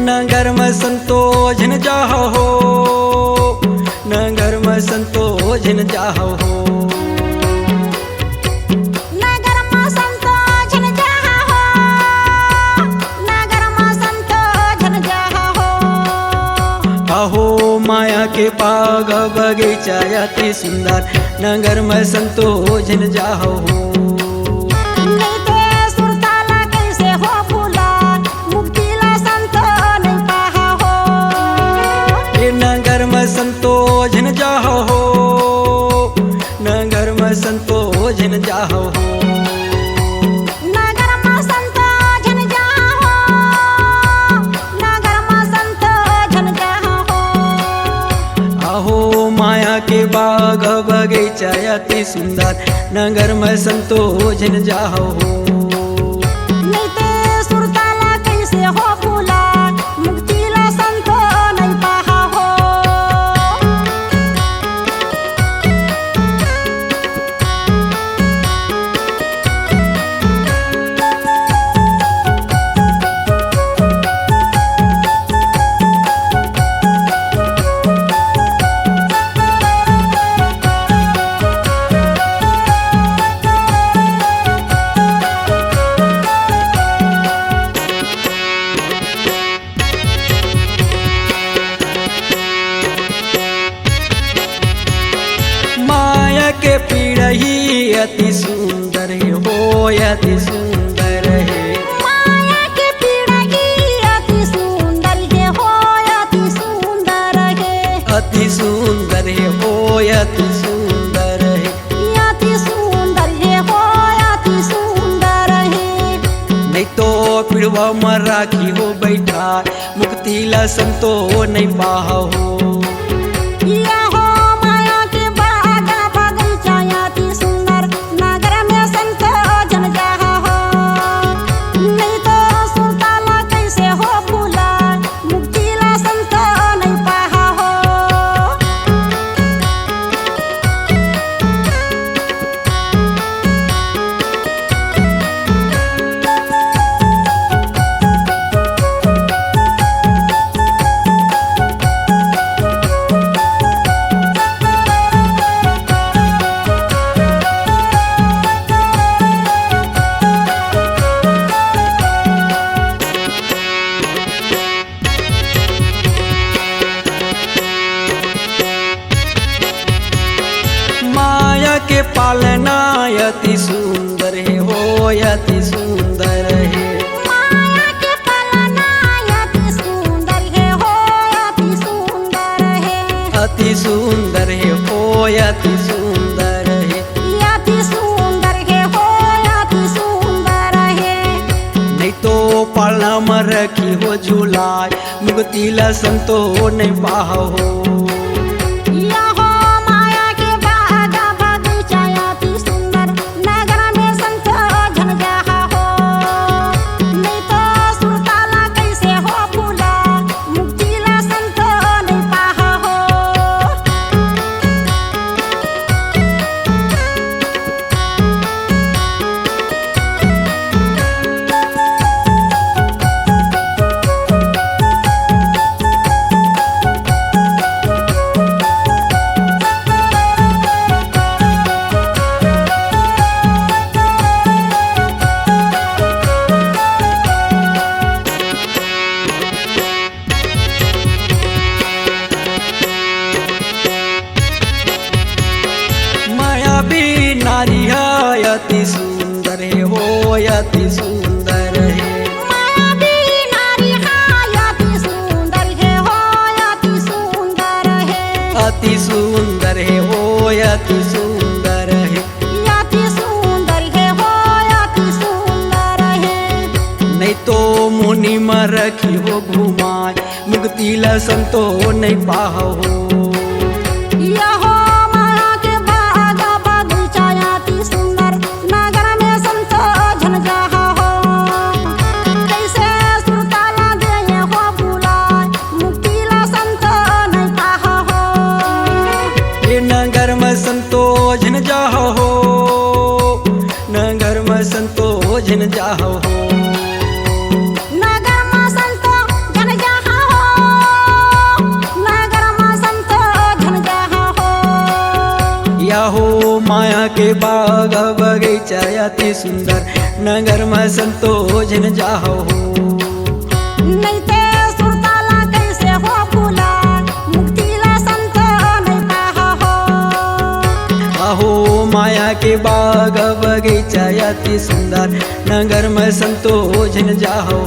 नगर में संतो झिन जाहो हो, नगर में संतो झिन जाहो हो। नगर में संतो झिन जाहो हो, नगर में संतो झिन जाहो हो। आहो माया के बाग बगीचा अति सुंदर, नगर में संतो झिन जाहो हो। नगर में संतो झिन जाहो हो, नगर में संतो झिन जाहो हो। नगर में संतो झिन जाहो हो, नगर में संतो झिन जाहो हो। आहो माया के बाग बगीचा अति सुंदर, नगर में संतो झिन जाहो हो। के पीढ़ी अति सुंदर हो, अति सुंदर है। माया के पीढ़ी अति सुंदर है हो, अति सुंदर है। अति सुंदर है हो, अति सुंदर है। अति सुंदर है हो, अति सुंदर है। नहीं तो पीड़वा में राखी हो बैठा, मुक्ति ला संतो नहीं पाहा हो। के पालना अति सुंदर है हो, अति सुंदर है। माया के पालना अति सुंदर है हो, अति सुंदर है। अति सुंदर है हो, अति सुंदर है। अति सुंदर है हो, अति सुंदर है। नहीं तो पालना में रखी हो झूला, मुक्ति ला संतो नहीं पाहा हो। नारी है अति सुंदर है हो, अति सुंदर है। मायावी नारी है अति सुंदर है हो, अति सुंदर है। अति सुंदर है हो, अति सुंदर है। अति सुंदर है हो, अति सुंदर है। नहीं तो मुनि में रखी हो घुमाए, मुक्ति ला संतो नहीं पाहा हो। नगर में संतो झिन जाहो हो, नगर में संतो झिन जाहो हो। नगर में संतो झिन जाहो के बाग बगीचा अति सुंदर नगर में संतो जन जाहो नहीं ते सुरताला कैसे हो फूला मुक्तिला संत नहीं पाहा हो आहो माया के बाग बगीचा अति सुंदर नगर में संतो जन जाहो